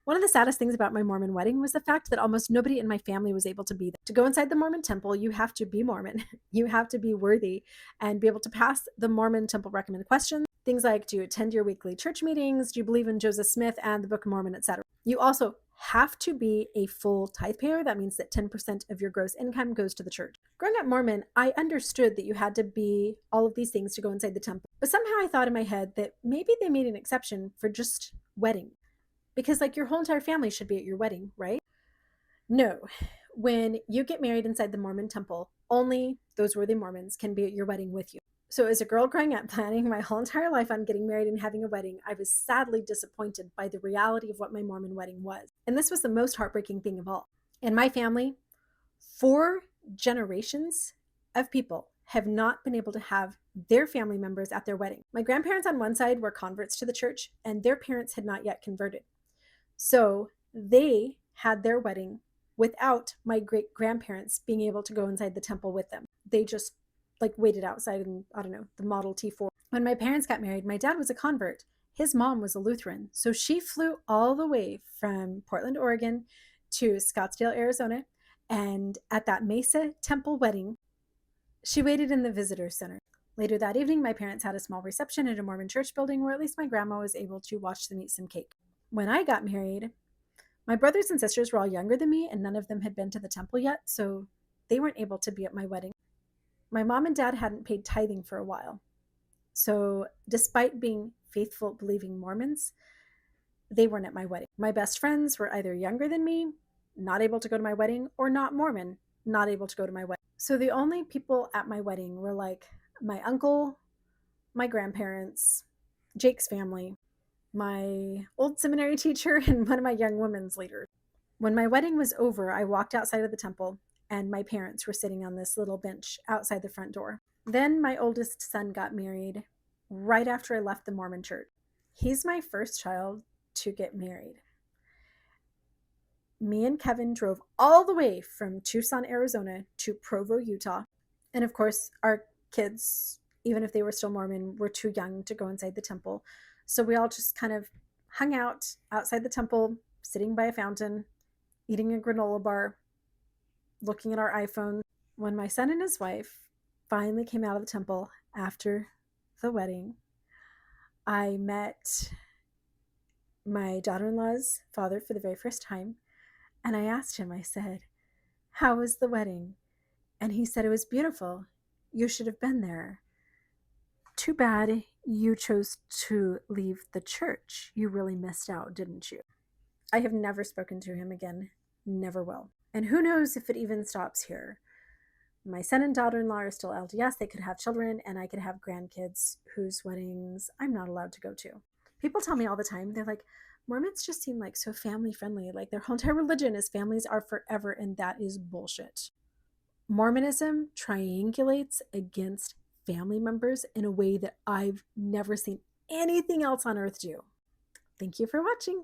One of the saddest things about my Mormon wedding was the fact that almost nobody in my family was able to be there. To go inside the Mormon temple, you have to be Mormon. You have to be worthy and be able to pass the Mormon temple recommended questions. Things like, do you attend your weekly church meetings? Do you believe in Joseph Smith and the Book of Mormon, etc.? You also have to be a full tithe payer. That means that 10% of your gross income goes to the church. Growing up Mormon, I understood that you had to be all of these things to go inside the temple. But somehow I thought in my head that maybe they made an exception for just wedding. Because, like, your whole entire family should be at your wedding, right? No. When you get married inside the Mormon temple, only those worthy Mormons can be at your wedding with you. So, as a girl growing up, planning my whole entire life on getting married and having a wedding, I was sadly disappointed by the reality of what my Mormon wedding was. And this was the most heartbreaking thing of all. In my family, 4 generations of people have not been able to have their family members at their wedding. My grandparents on one side were converts to the church, and their parents had not yet converted. So they had their wedding without my great grandparents being able to go inside the temple with them. They just like waited outside in, I don't know, the Model T4. When my parents got married, my dad was a convert. His mom was a Lutheran. So she flew all the way from Portland, Oregon to Scottsdale, Arizona. And at that Mesa Temple wedding, she waited in the visitor center. Later that evening, my parents had a small reception at a Mormon church building where at least my grandma was able to watch them eat some cake. When I got married, my brothers and sisters were all younger than me, and none of them had been to the temple yet, so they weren't able to be at my wedding. My mom and dad hadn't paid tithing for a while. So, despite being faithful, believing Mormons, they weren't at my wedding. My best friends were either younger than me, not able to go to my wedding, or not Mormon, not able to go to my wedding. So, the only people at my wedding were like my uncle, my grandparents, Jake's family, my old seminary teacher, and one of my young women's leaders. When my wedding was over, I walked outside of the temple, and my parents were sitting on this little bench outside the front door. Then my oldest son got married right after I left the Mormon church. He's my first child to get married. Me and Kevin drove all the way from Tucson, Arizona to Provo, Utah. And of course, our kids, even if they were still Mormon, were too young to go inside the temple. So we all just kind of hung out outside the temple, sitting by a fountain, eating a granola bar, looking at our iPhones. When my son and his wife finally came out of the temple after the wedding, I met my daughter-in-law's father for the very first time. And I asked him, I said, "How was the wedding?" And he said, "It was beautiful. You should have been there. Too bad you chose to leave the church. You really missed out, didn't you?" I have never spoken to him again. Never will. And who knows if it even stops here. My son and daughter-in-law are still LDS. They could have children, and I could have grandkids whose weddings I'm not allowed to go to. People tell me all the time, they're like, Mormons just seem like so family friendly. Like their whole entire religion is families are forever, and that is bullshit. Mormonism triangulates against family members in a way that I've never seen anything else on earth do. Thank you for watching.